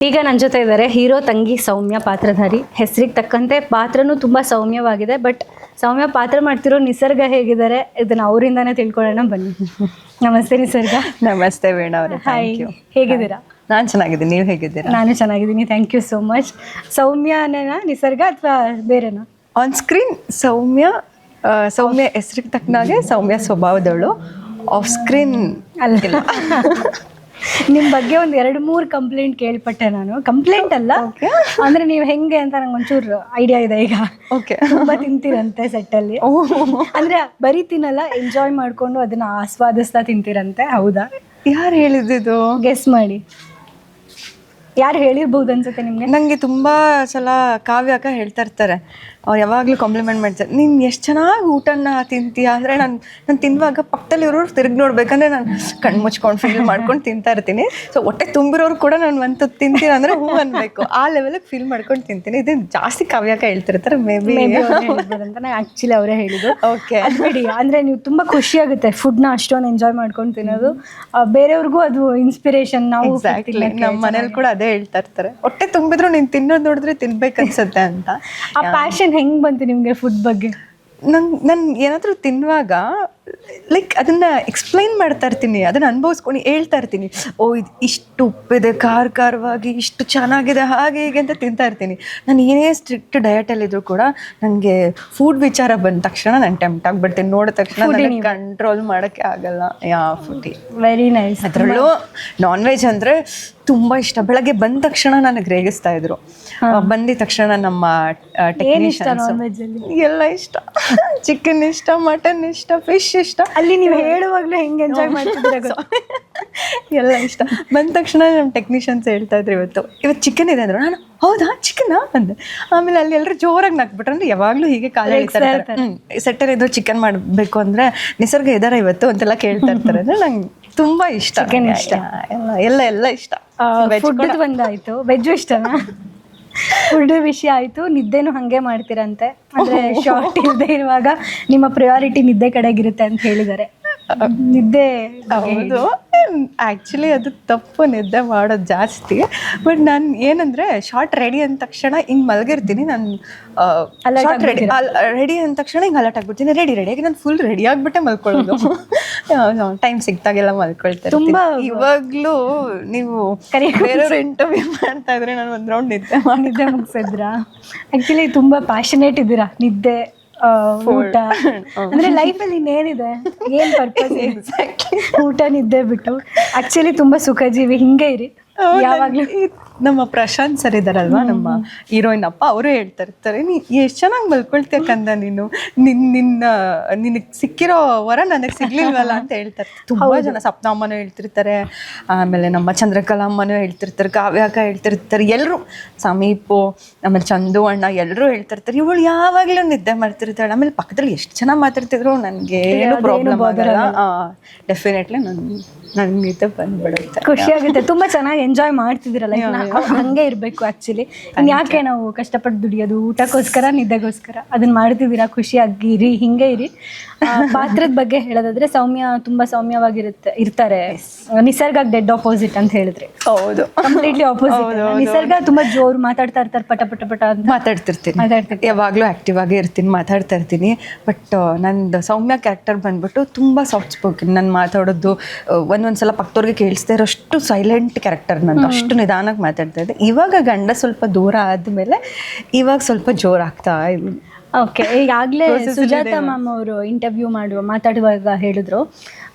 ಈಗ ನನ್ನ ಜೊತೆ ಇದ್ದಾರೆ ಹೀರೋ ತಂಗಿ ಸೌಮ್ಯ ಪಾತ್ರಧಾರಿ. ಹೆಸರಿಗೆ ತಕ್ಕಂತೆ ಪಾತ್ರನೂ ತುಂಬ ಸೌಮ್ಯವಾಗಿದೆ. ಬಟ್ ಸೌಮ್ಯ ಪಾತ್ರ ಮಾಡ್ತಿರೋ ನಿಸರ್ಗ ಹೇಗಿದ್ದಾರೆ ಇದನ್ನ ಅವರಿಂದಾನೇ ತಿಳ್ಕೊಳ್ಳೋಣ ಬನ್ನಿ. ನಮಸ್ತೆ ನಿಸರ್ಗ. ನಮಸ್ತೆ ವೀಣಾ ಅವರೇ. ಹಾಯ್, ಹೇಗಿದ್ದೀರಾ? ನಾನು ಚೆನ್ನಾಗಿದ್ದೀನಿ, ನೀವು ಹೇಗಿದ್ದೀರಾ? ನಾನು ಚೆನ್ನಾಗಿದ್ದೀನಿ, ಥ್ಯಾಂಕ್ ಯು ಸೋ ಮಚ್. ಸೌಮ್ಯನೇನಾ ನಿಸರ್ಗ ಅಥವಾ ಬೇರೆನಾ? ಆನ್ ಸ್ಕ್ರೀನ್ ಸೌಮ್ಯ ಹೆಸರಿಗೆ ತಕ್ಕನಾಗೆ ಸೌಮ್ಯ ಸ್ವಭಾವದವಳು. ಆಫ್ ಸ್ಕ್ರೀನ್ ಅಲ್ಲ. ನಿಮ್ಮ ಬಗ್ಗೆ ಒಂದು 2-3 ಕಂಪ್ಲೇಂಟ್ ಕೇಳ್ಪಟ್ಟೆ ನಾನು. ಕಂಪ್ಲೇಂಟ್ ಅಲ್ಲ, ಅಂದ್ರೆ ನೀವು ಹೆಂಗೆ ಅಂತ ನಂಗೆ ಒಂಚೂರು ಐಡಿಯಾ ಇದೆ. ಈಗ ಓಕೆ, ತುಂಬಾ ತಿಂತೀರಂತೆ ಸೆಟ್ಟಲ್ಲಿ. ಅಂದ್ರೆ ಬರೀ ತಿನ್ನಲ್ಲ, ಎಂಜಾಯ್ ಮಾಡ್ಕೊಂಡು ಅದನ್ನ ಆಸ್ವಾದಿಸ್ತಾ ತಿಂತೀರಂತೆ, ಹೌದಾ? ಯಾರು ಹೇಳಿದ್ದು? ಗೆಸ್ ಮಾಡಿ, ಯಾರು ಹೇಳಿರ್ಬೋದು ಅನ್ಸುತ್ತೆ ನಿಮ್ಗೆ? ನನಗೆ ತುಂಬಾ ಸಲ ಕಾವ್ಯ ಅಕ್ಕ ಹೇಳ್ತಾ ಇರ್ತಾರೆ, ಅವ್ರು ಯಾವಾಗಲೂ ಕಾಂಪ್ಲಿಮೆಂಟ್ ಮಾಡ್ತಾರೆ, ನೀನು ಎಷ್ಟು ಚೆನ್ನಾಗಿ ಊಟನ ತಿಂತೀಯ ಅಂದರೆ ನಾನು ತಿನ್ನುವಾಗ ಪಕ್ಕದಲ್ಲಿ ಇರೋರು ತಿರುಗಿ ನೋಡ್ಬೇಕಂದ್ರೆ ನಾನು ಕಣ್ಣು ಮುಚ್ಕೊಂಡು ಫೀಲ್ ಮಾಡ್ಕೊಂಡು ತಿಂತಾ ಇರ್ತೀನಿ. ಸೊ ಹೊಟ್ಟೆ ತುಂಬಿರೋರು ಕೂಡ ನಾನು ಒಂದು ತಿಂತೀನಿ ಅಂದರೆ ಹೂ ಅನ್ಬೇಕು, ಆ ಲೆವೆಲಿಗೆ ಫೀಲ್ ಮಾಡ್ಕೊಂಡು ತಿಂತೀನಿ. ಇದು ಜಾಸ್ತಿ ಕಾವ್ಯ ಅಕ್ಕ ಹೇಳ್ತಿರ್ತಾರೆ, ಮೇ ಬಿ ಅಂತ. ಆ್ಯಕ್ಚುಲಿ ಅವರೇ ಹೇಳಿದ್ದು. ಓಕೆ, ಅದು ಬಿಡಿ. ಅಂದರೆ ನೀವು ತುಂಬ ಖುಷಿ ಆಗುತ್ತೆ ಫುಡ್ನ ಅಷ್ಟೊಂದು ಎಂಜಾಯ್ ಮಾಡ್ಕೊಂಡು ತಿನ್ನೋದು. ಬೇರೆಯವ್ರಿಗೂ ಅದು ಇನ್ಸ್ಪಿರೇಷನ್. ನಾವು ನಮ್ಮ ಮನೇಲಿ ಕೂಡ ಅದೇ ಹೇಳ್ತಾ ಇರ್ತಾರೆ, ಹೊಟ್ಟೆ ತುಂಬಿದ್ರು ನೀನು ತಿನ್ನೋದು ನೋಡಿದ್ರೆ ತಿನ್ಬೇಕನ್ಸುತ್ತೆ ಅಂತ. ಆ ಪ್ಯಾಷನ್ ಹೆಂಗ್ ಬಂತು ನಿಮ್ಗೆ ಫುಡ್ ಬಗ್ಗೆ? ನಾನು ಏನಾದರೂ ತಿನ್ನುವಾಗ ಲೈಕ್ ಅದನ್ನು ಎಕ್ಸ್ಪ್ಲೈನ್ ಮಾಡ್ತಾ ಇರ್ತೀನಿ, ಅದನ್ನು ಅನುಭವಿಸ್ಕೊಂಡು ಹೇಳ್ತಾ ಇರ್ತೀನಿ. ಓ, ಇದು ಇಷ್ಟು ಉಪ್ಪಿದೆ, ಖಾರವಾಗಿ ಇಷ್ಟು ಚೆನ್ನಾಗಿದೆ, ಹಾಗೆ ಹೀಗೆ ಅಂತ ತಿಂತಾ ಇರ್ತೀನಿ. ನಾನು ಏನೇ ಸ್ಟ್ರಿಕ್ಟ್ ಡಯಟಲ್ಲಿದ್ದರೂ ಕೂಡ ನನಗೆ ಫುಡ್ ವಿಚಾರ ಬಂದ ತಕ್ಷಣ ನಾನು ಟೆಂಪ್ಟ್ ಆಗಿಬಿಡ್ತೀನಿ. ನೋಡಿದ ತಕ್ಷಣ ನನಗೆ ಕಂಟ್ರೋಲ್ ಮಾಡೋಕ್ಕೆ ಆಗಲ್ಲ. Foodie very nice. ಅದರಲ್ಲೂ ನಾನ್ ವೆಜ್ ಅಂದರೆ ತುಂಬ ಇಷ್ಟ. ಬೆಳಗ್ಗೆ ಬಂದ ತಕ್ಷಣ ನನಗೆ ರೇಗಿಸ್ತಾ ಇದ್ರು. ಬಂದಿದ ತಕ್ಷಣ ನಮ್ಮ ಟೆಕ್ನಿಷಿಯನ್ಸ್ ಎಲ್ಲ ಇಷ್ಟ, ಚಿಕನ್ ಇಷ್ಟ, ಮಟನ್ ಇಷ್ಟ, ಫಿಶ್ ಇಷ್ಟ. ಅಲ್ಲಿ ನೀವು ಹೇಳುವಾಗಲೂ ಹೆಂಗೆ ಎಂಜಾಯ್ ಮಾಡ್ತಿದ್ದೀರ ಎಲ್ಲ ಇಷ್ಟ. ಬಂದ ತಕ್ಷಣ ನಮ್ಮ ಟೆಕ್ನಿಷಿಯನ್ಸ್ ಹೇಳ್ತಾ ಇದ್ರು, ಇವತ್ತು ಚಿಕನ್ ಇದೆ ಅಂದರು. ನಾನು ಹೌದಾ ಚಿಕನ್ ಅಂದೆ. ಆಮೇಲೆ ಅಲ್ಲಿ ಎಲ್ಲರೂ ಜೋರಾಗಿ ನಕ್ಬಿಟ್ರೆ, ಅಂದ್ರೆ ಯಾವಾಗಲೂ ಹೀಗೆ ಕಾಲ ಹೇಳ್ತಾರೆ, ಸೆಟ್ಟರ್ ಇದ್ರು ಚಿಕನ್ ಮಾಡಬೇಕು ಅಂದರೆ ನಿಸರ್ಗ ಇದಾರ ಇವತ್ತು ಅಂತೆಲ್ಲ ಕೇಳ್ತಾ ಇರ್ತಾರೆ. ಅಂದರೆ ನಂಗೆ ತುಂಬ ಇಷ್ಟ, ಚಿಕನ್ ಇಷ್ಟ, ಎಲ್ಲ ಇಷ್ಟ. ಫುಡ್ ಬಂದಾಯ್ತು, ವೆಜ್ಜು ಇಷ್ಟನಾ? ಫುಡ್ ವಿಷಯ ಆಯ್ತು, ನಿದ್ದೆನೂ ಹಾಗೆ ಮಾಡ್ತೀರಂತೆ. ಅಂದ್ರೆ ಶಾರ್ಟ್ ಇಲ್ಲದೆ ಇರುವಾಗ ನಿಮ್ಮ ಪ್ರಯಾರಿಟಿ ನಿದ್ದೆ ಕಡೆಗಿರುತ್ತೆ ಅಂತ ಹೇಳಿದ್ದಾರೆ. ನಿದ್ದೆ ಹೌದು, ಆ್ಯಕ್ಚುಲಿ ಅದು ತಪ್ಪು, ನಿದ್ದೆ ಮಾಡೋದು ಜಾಸ್ತಿ. ಬಟ್ ನಾನು ಏನಂದರೆ ಶಾರ್ಟ್ ರೆಡಿ ಅಂದ ತಕ್ಷಣ ಹಿಂಗೆ ಮಲಗಿರ್ತೀನಿ. ನಾನು ಶಾರ್ಟ್ ರೆಡಿ ಅಂದ ತಕ್ಷಣ ಹಿಂಗೆ ಅಲರ್ಟ್ ಆಗ್ಬಿಡ್ತೀನಿ. ರೆಡಿಯಾಗಿ ನಾನು ಫುಲ್ ರೆಡಿ ಆಗಿಬಿಟ್ಟೆ ಮಲ್ಕೊಳ್ಳೋದು. ಟೈಮ್ ಸಿಕ್ತಾಗೆಲ್ಲ ಮಲ್ಕೊಳ್ತಾರೆ. ತುಂಬ ಇವಾಗಲೂ ನೀವು ಬೇರೆಯವ್ರು ಇಂಟರ್ವ್ಯೂ ಮಾಡ್ತಾ ಇದ್ರೆ ನಾನು ಒಂದು ರೌಂಡ್ ನಿದ್ದೆ ಮುಗಿಸಿದ್ರಾ? ಆ್ಯಕ್ಚುಲಿ ತುಂಬ ಪ್ಯಾಷನೇಟ್ ಇದ್ದೀರಾ. ನಿದ್ದೆ, ಊಟ ಅಂದ್ರೆ ಲೈಫಲ್ಲಿ ಇನ್ನೇನಿದೆ, ಏನ್ ಪರ್ಪಸ್? ಊಟ ನಿದ್ದೆ ಬಿಟ್ಟು ಆಕ್ಚುಲಿ ತುಂಬಾ ಸುಖಜೀವಿ. ಹಿಂಗೆ ಇರಿ ಯಾವಾಗ್ಲೂ. ನಮ್ಮ ಪ್ರಶಾಂತ್ ಸರ್ ಇದಾರಲ್ವಾ, ನಮ್ಮ ಹೀರೋಯಿನ್ ಅಪ್ಪ, ಅವರು ಹೇಳ್ತಾ ಇರ್ತಾರೆ, ನೀ ಎಷ್ಟು ಚೆನ್ನಾಗಿ ಮಲ್ಕೊಳ್ತೀಯ ಕಂದ, ನೀನು ನಿನಗೆ ಸಿಕ್ಕಿರೋ ವರ ನನಗೆ ಸಿಗ್ಲಿಲ್ವಲ್ಲ ಅಂತ ಹೇಳ್ತಾರೆ. ತುಂಬ ಜನ ಸಪ್ನಮ್ಮನೂ ಹೇಳ್ತಿರ್ತಾರೆ, ಆಮೇಲೆ ನಮ್ಮ ಚಂದ್ರಕಲಾ ಅಮ್ಮನೂ ಹೇಳ್ತಿರ್ತಾರೆ, ಕಾವ್ಯ ಅಕ್ಕ ಹೇಳ್ತಿರ್ತಾರೆ, ಎಲ್ಲರೂ, ಸಮೀಪು, ಆಮೇಲೆ ಚಂದು ಅಣ್ಣ ಎಲ್ಲರೂ ಹೇಳ್ತಿರ್ತಾರೆ, ಇವಳು ಯಾವಾಗಲೂ ನಿದ್ದೆ ಮಾಡ್ತಿರ್ತಾಳೆ. ಆಮೇಲೆ ಪಕ್ಕದಲ್ಲಿ ಎಷ್ಟು ಚೆನ್ನಾಗಿ ಮಾತಾಡ್ತಿದ್ರು, ನನಗೆ ಏನು ಪ್ರಾಬ್ಲಮ್ ಆಗಲ್ಲ. ಡೆಫಿನೆಟ್ಲಿ ನನಗೆ ನಿದ್ದೆ ಬಂದ್ಬಿಡುತ್ತೆ. ಖುಷಿ ಆಗುತ್ತೆ. ತುಂಬ ಚೆನ್ನಾಗಿ ಎಂಜಾಯ್ ಮಾಡ್ತಿದ್ದೀರಲ್ಲ, ಹಂಗೆ ಇರಬೇಕು. ಆ್ಯಕ್ಚುಲಿ ಯಾಕೆ ನಾವು ಕಷ್ಟಪಟ್ಟು ದುಡಿಯೋದು ಊಟಕ್ಕೋಸ್ಕರ, ನಿದ್ದೆಗೋಸ್ಕರ, ಅದನ್ನ ಮಾಡ್ತಿದ್ದೀರಾ. ಖುಷಿಯಾಗಿರಿ, ಹಿಂಗೆ ಇರಿ. ಪಾತ್ರದ ಬಗ್ಗೆ ಹೇಳೋದಾದ್ರೆ ಸೌಮ್ಯ ತುಂಬಾ ಇರ್ತಾರೆ. ನಿಸರ್ಗ ಡೆಡ್ ಆಪೋಸಿಟ್ ಅಂತ ಹೇಳಿದ್ರೆ. ಹೌದು, ಕಂಪ್ಲೀಟ್ಲಿ ಆಪೋಸಿಟ್. ನಿಸರ್ಗ ತುಂಬಾ ಜೋರು ಮಾತಾಡ್ತಾ ಇರ್ತಾರೆ, ಪಟ ಅಂತ ಮಾತಾಡ್ತಿರ್ತೀನಿ. ಯಾವಾಗಲೂ ಆಕ್ಟಿವ್ ಆಗೇ ಇರ್ತೀನಿ, ಮಾತಾಡ್ತಾ ಇರ್ತೀನಿ. ಬಟ್ ನಂದು ಸೌಮ್ಯ ಕ್ಯಾರೆಕ್ಟರ್ ಬಂದ್ಬಿಟ್ಟು ತುಂಬಾ ಸಾಫ್ಟ್ ಸ್ಪೋಕನ್. ನಾನು ಮಾತಾಡೋದು ಒಂದೊಂದ್ಸಲ ಪಕ್ಕದವ್ರಿಗೆ ಕೇಳಿಸ್ತಾ ಇರೋಷ್ಟು ಸೈಲೆಂಟ್ ಕ್ಯಾರೆಕ್ಟರ್ ನಂದು. ಅಷ್ಟು ನಿಧಾನಕ್ಕೆ ಮಾತಾಡ್ತಾ ಇದ್ದೆ. ಇವಾಗ ಗಂಡ ಸ್ವಲ್ಪ ದೂರ ಆದ್ಮೇಲೆ ಇವಾಗ ಸ್ವಲ್ಪ ಜೋರಾಗ್ತಾ ಇದೆ. ಓಕೆ, ಈಗಾಗಲೇ ಸುಜಾತಾ ಮ್ಯಾಮ್ ಅವರು ಇಂಟರ್ವ್ಯೂ ಮಾತಾಡುವಾಗ ಹೇಳಿದ್ರು,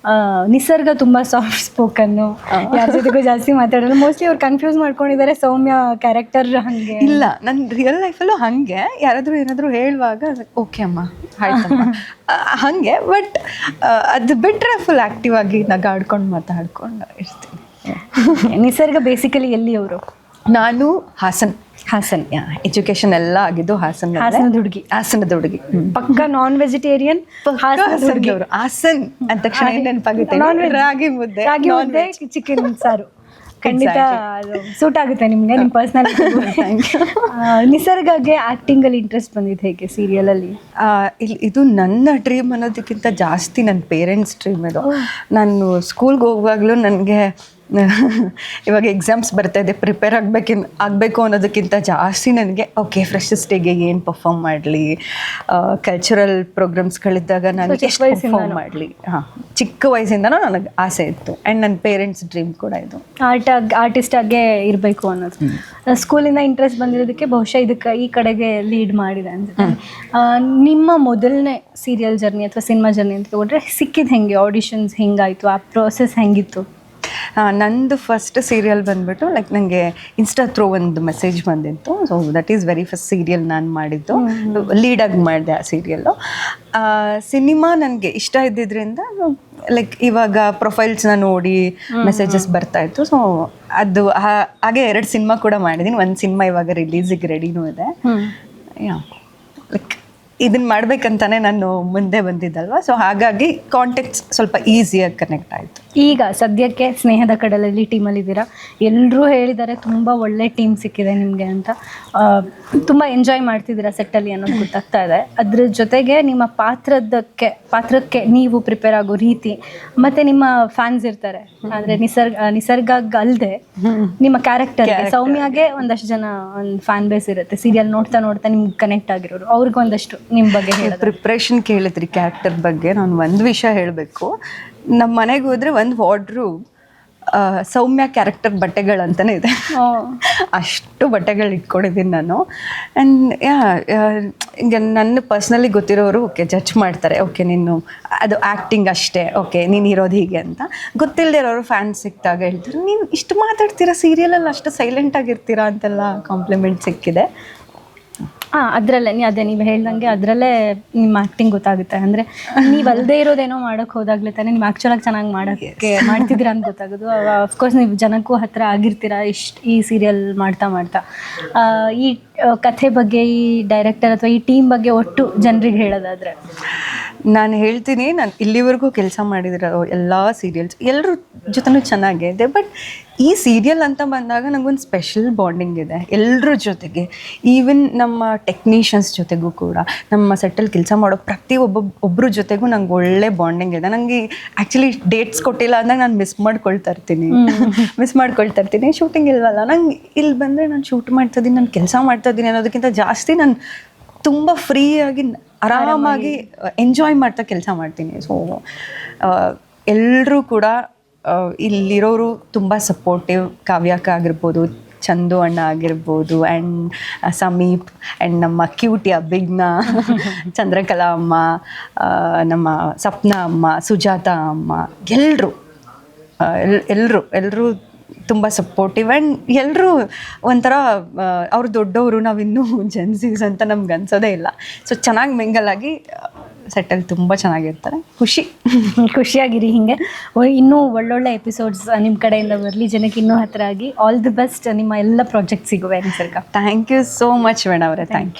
ನಿಸರ್ಗ ತುಂಬಾ ಸಾಫ್ಟ್ ಸ್ಪೋಕನ್ನು, ಯಾರ ಜೊತೆಗೂ ಜಾಸ್ತಿ ಮಾತಾಡಲ್ಲ. ಮೋಸ್ಟ್ಲಿ ಅವ್ರು ಕನ್ಫ್ಯೂಸ್ ಮಾಡ್ಕೊಂಡಿದ್ದಾರೆ ಸೌಮ್ಯ ಕ್ಯಾರೆಕ್ಟರ್. ಹಂಗೆ ಇಲ್ಲ, ನನ್ನ ರಿಯಲ್ ಲೈಫಲ್ಲೂ ಹಾಗೆ ಯಾರಾದರೂ ಏನಾದರೂ ಹೇಳುವಾಗ ಓಕೆ ಅಮ್ಮ ಆಯ್ತಮ್ಮ ಹಾಗೆ. ಬಟ್ ಅದು ಬಿಟ್ಟರೆ ಫುಲ್ ಆ್ಯಕ್ಟಿವ್ ಆಗಿ ನಗಾಡ್ಕೊಂಡು ಮಾತಾಡ್ಕೊಂಡು ಇರ್ತೀನಿ. ನಿಸರ್ಗ ಬೇಸಿಕಲಿ ಎಲ್ಲಿ ಅವರು? ನಾನು ಹಾಸನ್. ಎಜುಕೇಶನ್ ಎಲ್ಲ ಆಗಿದ್ದು ಹಾಸನದ ಹುಡುಗಿ. ಪಕ್ಕ ನಾನ್ ವೆಜಿಟೇರಿಯನ್. ಹಾಸನ್ ಅಂದ ತಕ್ಷಣ ನೆನಪಾಗುತ್ತೆ ರಾಗಿ ಮುದ್ದೆ, ಚಿಕನ್ ಸಾರು. ಖಂಡಿತ ಸೂಟ್ ಆಗುತ್ತೆ ನಿಮ್ಗೆ, ನಿಮ್ಮ ಪರ್ಸನಾಲಿಟಿ. ನಿಸರ್ಗಗೆ ಆಕ್ಟಿಂಗ್ ಅಲ್ಲಿ ಇಂಟ್ರೆಸ್ಟ್ ಬಂದಿದ್ದು ಹೇಗೆ ಸೀರಿಯಲ್ ಅಲ್ಲಿ? ಇದು ನನ್ನ ಡ್ರೀಮ್ ಅನ್ನೋದಕ್ಕಿಂತ ಜಾಸ್ತಿ ನನ್ನ ಪೇರೆಂಟ್ಸ್ ಡ್ರೀಮ್ ಇದು. ನಾನು ಸ್ಕೂಲ್ಗೆ ಹೋಗುವಾಗಲೂ ನನಗೆ ಇವಾಗ ಎಕ್ಸಾಮ್ಸ್ ಬರ್ತಾ ಇದೆ, ಪ್ರಿಪೇರ್ ಆಗಬೇಕು ಅನ್ನೋದಕ್ಕಿಂತ ಜಾಸ್ತಿ ನನಗೆ ಓಕೆ ಫ್ರೆಶರ್ಸ್ ಡೇಗೆ ಏನು ಪರ್ಫಾರ್ಮ್ ಮಾಡಲಿ, ಕಲ್ಚರಲ್ ಪ್ರೋಗ್ರಾಮ್ಸ್ಗಳಿದ್ದಾಗ ನಾನು ಎಷ್ಟು ಪರ್ಫಾರ್ಮ್ ಮಾಡಲಿ. ಹಾಂ, ಚಿಕ್ಕ ವಯಸ್ಸಿಂದನೂ ನನಗೆ ಆಸೆ ಇತ್ತು ಆ್ಯಂಡ್ ನನ್ನ ಪೇರೆಂಟ್ಸ್ ಡ್ರೀಮ್ ಕೂಡ ಇದು. ಆರ್ಟಿಸ್ಟ್ ಆಗೇ ಇರಬೇಕು ಅನ್ನೋದು ಸ್ಕೂಲಿಂದ ಇಂಟ್ರೆಸ್ಟ್ ಬಂದಿರೋದಕ್ಕೆ ಬಹುಶಃ ಈ ಕಡೆಗೆ ಲೀಡ್ ಮಾಡಿದೆ ಅನ್ಸುತ್ತೆ. ನಿಮ್ಮ ಮೊದಲನೇ ಸೀರಿಯಲ್ ಜರ್ನಿ ಅಥವಾ ಸಿನಿಮಾ ಜರ್ನಿ ಅಂತ ತಗೊಂಡ್ರೆ ಸಿಕ್ಕಿದ್ದು ಹೆಂಗೆ, ಆಡಿಷನ್ಸ್ ಹೆಂಗಾಯಿತು, ಆ ಪ್ರೋಸೆಸ್ ಹೆಂಗಿತ್ತು? ನಂದು ಫಸ್ಟ್ ಸೀರಿಯಲ್ ಬಂದುಬಿಟ್ಟು ಲೈಕ್ ನನಗೆ ಇನ್ಸ್ಟಾ ಥ್ರೂ ಒಂದು ಮೆಸೇಜ್ ಬಂದಿತ್ತು. So that is very first serial ನಾನು ಮಾಡಿದ್ದು, ಲೀಡಾಗಿ ಮಾಡಿದೆ ಆ ಸೀರಿಯಲ್ಲು. ಸಿನಿಮಾ ನನಗೆ ಇಷ್ಟ ಇದ್ದಿದ್ದರಿಂದ ಲೈಕ್ ಇವಾಗ ಪ್ರೊಫೈಲ್ಸ್ನ ನೋಡಿ ಮೆಸೇಜಸ್ ಬರ್ತಾಯಿತ್ತು. ಸೊ ಅದು ಹಾಗೆ 2 ಸಿನಿಮಾ ಕೂಡ ಮಾಡಿದ್ದೀನಿ. ಒಂದು ಸಿನಿಮಾ ಇವಾಗ ರಿಲೀಸಿಗೆ ರೆಡಿನೂ ಇದೆ. ಲೈಕ್ ಇದನ್ನು ಮಾಡಬೇಕಂತಾನೆ ನಾನು ಮುಂದೆ ಬಂದಿದ್ದಲ್ವ, ಸೊ ಹಾಗಾಗಿ ಕಾಂಟ್ಯಾಕ್ಟ್ಸ್ ಸ್ವಲ್ಪ ಈಸಿಯಾಗಿ ಕನೆಕ್ಟ್ ಆಯಿತು. ಈಗ ಸದ್ಯಕ್ಕೆ ಸ್ನೇಹದ ಕಡಲಲ್ಲಿ ಟೀಮಲ್ಲಿದ್ದೀರಾ, ಎಲ್ಲರೂ ಹೇಳಿದ್ದಾರೆ ತುಂಬ ಒಳ್ಳೆ ಟೀಮ್ ಸಿಕ್ಕಿದೆ ನಿಮಗೆ ಅಂತ, ತುಂಬ ಎಂಜಾಯ್ ಮಾಡ್ತಿದ್ದೀರಾ ಸೆಟ್ಟಲ್ಲಿ ಅನ್ನೋದು ಗೊತ್ತಾಗ್ತಾ ಇದೆ. ಅದ್ರ ಜೊತೆಗೆ ನಿಮ್ಮ ಪಾತ್ರಕ್ಕೆ ನೀವು ಪ್ರಿಪೇರ್ ಆಗೋ ರೀತಿ ಮತ್ತು ನಿಮ್ಮ ಫ್ಯಾನ್ಸ್ ಇರ್ತಾರೆ, ಅಂದರೆ ನಿಸರ್ಗ ಅಲ್ಲದೆ ನಿಮ್ಮ ಕ್ಯಾರೆಕ್ಟರ್ಗೆ ಸೌಮ್ಯಗೆ ಒಂದಷ್ಟು ಜನ ಒಂದು ಫ್ಯಾನ್ ಬೇಸ್ ಇರುತ್ತೆ, ಸೀರಿಯಲ್ ನೋಡ್ತಾ ನೋಡ್ತಾ ನಿಮ್ಗೆ ಕನೆಕ್ಟ್ ಆಗಿರೋರು, ಅವ್ರಿಗೊಂದಷ್ಟು ನಿಮ್ಮ ಬಗ್ಗೆ ಹೇಳಿ. ಪ್ರಿಪ್ರೇಷನ್ ಕೇಳಿದ್ರಿ ಕ್ಯಾರೆಕ್ಟರ್ ಬಗ್ಗೆ, ನಾನು ಒಂದು ವಿಷಯ ಹೇಳಬೇಕು. ನಮ್ಮ ಮನೆಗೆ ಹೋದರೆ ಒಂದು ವಾರ್ಡ್ರೂಮ್ ಸೌಮ್ಯ ಕ್ಯಾರೆಕ್ಟರ್ ಬಟ್ಟೆಗಳಂತಲೇ ಇದೆ. ಅಷ್ಟು ಬಟ್ಟೆಗಳು ಇಟ್ಕೊಂಡಿದ್ದೀನಿ ನಾನು. ಆ್ಯಂಡ್ ಈಗ ನನ್ನ ಪರ್ಸ್ನಲಿ ಗೊತ್ತಿರೋರು ಓಕೆ ಜಡ್ಜ್ ಮಾಡ್ತಾರೆ, ಓಕೆ ನೀನು ಅದು ಆ್ಯಕ್ಟಿಂಗ್ ಅಷ್ಟೇ, ಓಕೆ ನೀನು ಇರೋದು ಹೀಗೆ ಅಂತ. ಗೊತ್ತಿಲ್ಲದೆ ಇರೋರು ಫ್ಯಾನ್ಸ್ ಸಿಕ್ಕಿದಾಗ ಹೇಳ್ತಾರೆ, ನೀನು ಇಷ್ಟು ಮಾತಾಡ್ತೀರಾ ಸೀರಿಯಲಲ್ಲಿ, ಅಷ್ಟು ಸೈಲೆಂಟಾಗಿರ್ತೀರಾ ಅಂತೆಲ್ಲ ಕಾಂಪ್ಲಿಮೆಂಟ್ ಸಿಕ್ಕಿದೆ. ಅದರಲ್ಲೇ ನೀವು ಹೇಳ್ದಂಗೆ ಅದರಲ್ಲೇ ನಿಮ್ಮ ಆ್ಯಕ್ಟಿಂಗ್ ಗೊತ್ತಾಗುತ್ತೆ. ಅಂದರೆ ನೀವು ಅಲ್ಲದೆ ಇರೋದೇನೋ ಮಾಡೋಕ್ಕೆ ಹೋದಾಗಲೇ ತಾನೇ ನೀವು ಆ್ಯಕ್ಚುಲಾಗಿ ಚೆನ್ನಾಗಿ ಮಾಡ್ತಿದ್ದೀರಾ ಅಂತ ಗೊತ್ತಾಗೋದು. ಅಫ್ಕೋರ್ಸ್ ನೀವು ಜನಕ್ಕೂ ಹತ್ತಿರ ಆಗಿರ್ತೀರ ಈ ಸೀರಿಯಲ್ ಮಾಡ್ತಾ. ಈ ಕಥೆ ಬಗ್ಗೆ, ಈ ಡೈರೆಕ್ಟರ್ ಅಥವಾ ಈ ಟೀಮ್ ಬಗ್ಗೆ ಒಟ್ಟು ಜನರಿಗೆ ಹೇಳೋದಾದರೆ? ನಾನು ಹೇಳ್ತೀನಿ, ನಾನು ಇಲ್ಲಿವರೆಗೂ ಕೆಲಸ ಮಾಡಿದಿರೋ ಎಲ್ಲ ಸೀರಿಯಲ್ಸ್ ಎಲ್ಲರ ಜೊತೆನೂ ಚೆನ್ನಾಗಿದೆ. ಬಟ್ ಈ ಸೀರಿಯಲ್ ಅಂತ ಬಂದಾಗ ನನಗೊಂದು ಸ್ಪೆಷಲ್ ಬಾಂಡಿಂಗ್ ಇದೆ ಎಲ್ಲರ ಜೊತೆಗೆ. ಈವನ್ ನಮ್ಮ ಟೆಕ್ನಿಷಿಯನ್ಸ್ ಜೊತೆಗೂ ಕೂಡ, ನಮ್ಮ ಸೆಟ್ಟಲ್ಲಿ ಕೆಲಸ ಮಾಡೋ ಒಬ್ಬರ ಜೊತೆಗೂ ನಂಗೆ ಒಳ್ಳೆ ಬಾಂಡಿಂಗ್ ಇದೆ. ನನಗೆ ಆ್ಯಕ್ಚುಲಿ ಡೇಟ್ಸ್ ಕೊಟ್ಟಿಲ್ಲ ಅಂದಾಗ ನಾನು ಮಿಸ್ ಮಾಡ್ಕೊಳ್ತಾ ಇರ್ತೀನಿ. ಶೂಟಿಂಗ್ ಇಲ್ವಲ್ಲ, ನಂಗೆ ಇಲ್ಲಿ ಬಂದರೆ ನಾನು ಶೂಟ್ ಮಾಡ್ತಾಯಿದ್ದೀನಿ, ನಾನು ಕೆಲಸ ಮಾಡ್ತಾಯಿದ್ದೀನಿ ಅನ್ನೋದಕ್ಕಿಂತ ಜಾಸ್ತಿ ನಾನು ತುಂಬ ಫ್ರೀಯಾಗಿ ಆರಾಮಾಗಿ ಎಂಜಾಯ್ ಮಾಡ್ತಾ ಕೆಲಸ ಮಾಡ್ತೀನಿ. ಸೊ ಎಲ್ಲರೂ ಕೂಡ ಇಲ್ಲಿರೋರು ತುಂಬ ಸಪೋರ್ಟಿವ್. ಕಾವ್ಯಕ್ಕ ಆಗಿರ್ಬೋದು, ಚಂದು ಅಣ್ಣ ಆಗಿರ್ಬೋದು, ಆ್ಯಂಡ್ ಸಮೀಪ್, ಆ್ಯಂಡ್ ನಮ್ಮ ಕ್ಯೂಟಿ ಬಿಗ್ನ, ಚಂದ್ರಕಲಾ ಅಮ್ಮ, ನಮ್ಮ ಸಪ್ನಾ ಅಮ್ಮ, ಸುಜಾತ ಅಮ್ಮ, ಎಲ್ಲರೂ ತುಂಬ ಸಪೋರ್ಟಿವ್. ಆ್ಯಂಡ್ ಎಲ್ಲರೂ ಒಂಥರ ಅವ್ರು ದೊಡ್ಡವರು, ನಾವಿನ್ನೂ ಜೆನ್ಸೀಸ್ ಅಂತ ನಮ್ಗೆ ಅನ್ಸೋದೇ ಇಲ್ಲ. ಸೊ ಚೆನ್ನಾಗಿ ಮಿಂಗಲಾಗಿ ಸೆಟ್ಟಲ್ಲಿ ತುಂಬ ಚೆನ್ನಾಗಿರ್ತಾರೆ. ಖುಷಿಯಾಗಿರಿ. ಹಿಂಗೆ ಇನ್ನೂ ಒಳ್ಳೊಳ್ಳೆ ಎಪಿಸೋಡ್ಸ್ ನಿಮ್ಮ ಕಡೆಯಿಂದ ಬರಲಿ, ಜನಕ್ಕೆ ಇನ್ನೂ ಹತ್ತಿರ ಆಗಿ. ಆಲ್ ದಿ ಬೆಸ್ಟ್ ನಿಮ್ಮ ಎಲ್ಲ ಪ್ರಾಜೆಕ್ಟ್ಸಿಗೂ. Nisarga, thank you so much madam ಅವರೇ, ಥ್ಯಾಂಕ್ ಯು.